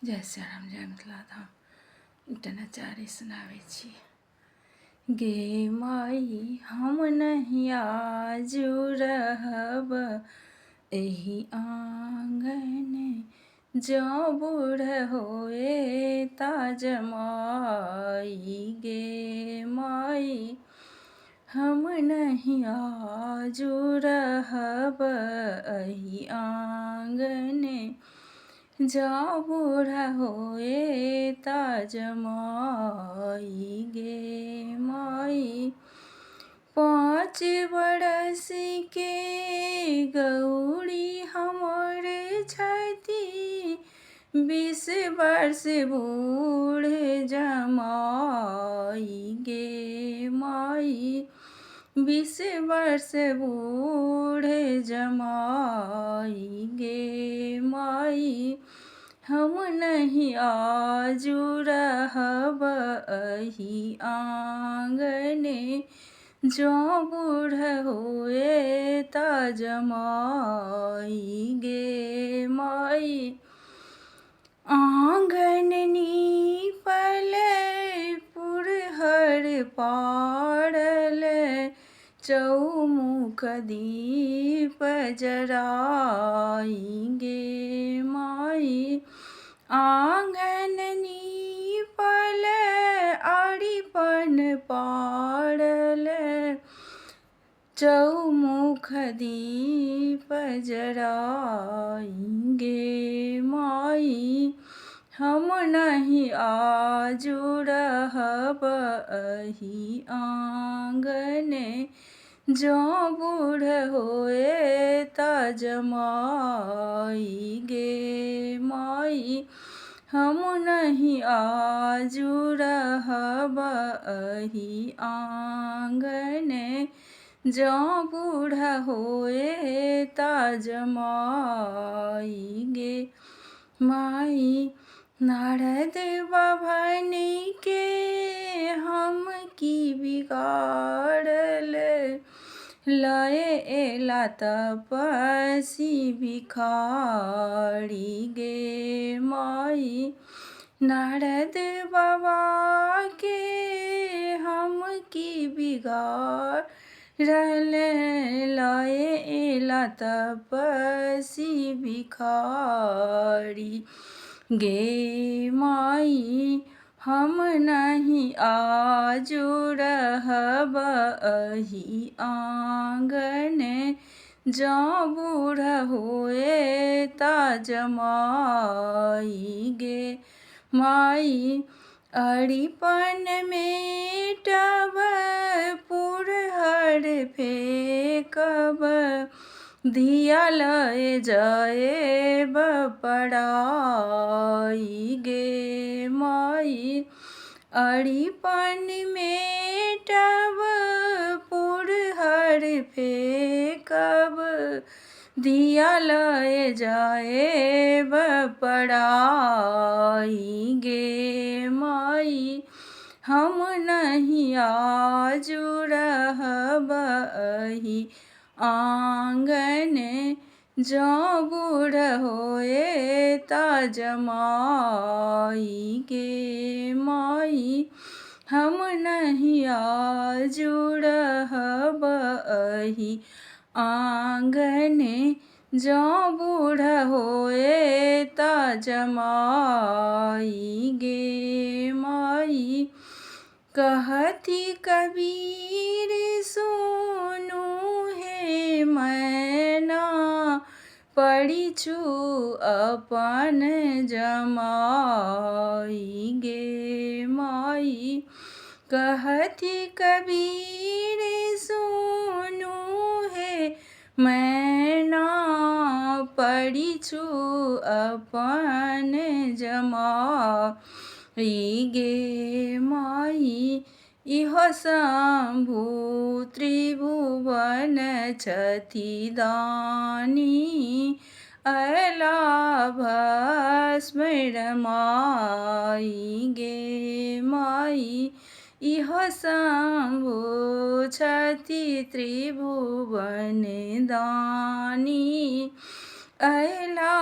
जय श्री राम, जय मिथिला धाम। टनाचारी सुनावे छी। गे माई हम नहीं आजू रहब एही आंगन, जो बूढ़ होए ता जमाई। गे माई हम नहीं आजू रहब एही आंगन, जा बूढ़ा होए ता जमाई। गे माई 5 बरस के गौरी हमर छती, 20 वर्ष बूढ़ जमाई। गे माई 20 वर्ष बूढ़ जमाई। गे माई हम नहीं आजू रहब एही आंगने, जो बूढ़ होए ता जमाई। गे माई आंगन नीपल पुरहर पारल, चौमुख दीप जराई। गे माई आंगन नीपल आड़ीपन पारल, चौमुख दीप जराई। गे माई हम नहीं आजू रहब एही आंगने, जो बूढ़ होए ता जमाई। गे माई हम नहीं आजू रहब एही आंगने, जो बूढ़ा होए ता जमाई। गे माई नारद बाभन के हम की बिगाड़ल, लय एला तपसी भिखारी। गे माई नारद बाबा के हम की बिगाड़ल, लय एला तपसी भिखारी। गे माई हम नहीं आजू रहब एही आंगने, जो बूढ़ होए ता जमाई। गे माई अड़ीपन मेटब पुरहर फेंकब, धिया लय जाएब पराई। गे माई अड़ीपन मेटब पुरहर फेंकब, धिया लय जाएब पराई। गे माई हम नहीं आजू रहब एही आंगने, जो बूढ़ होए ता जमाई। गे माई हम नहीं आजू रहब एही आंगने, जो बूढ़ होए ता जमाई। गे माई कहती कबीर सुनू हे मैना, पड़िछु अपन जमाई। गे माई कहती कबीर सुनू हे मैना, पड़िछु अपन जमाई। गे माई इहो शंभु त्रिभुवन छथि दानी, अयला भस्म रमाई। गे माई इहो शंभु छथि त्रिभुवन दानी, अयला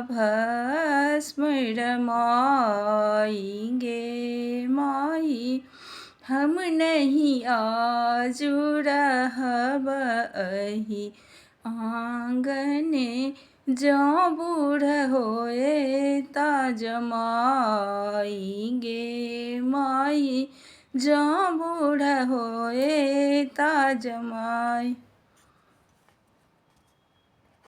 भस्म रमाएंगे माई, हम नहीं आजू रहब अही आंगने। जौ बूढ़ होए ता जमाएंगे माई, जौ बूढ़ होए ता जमाई।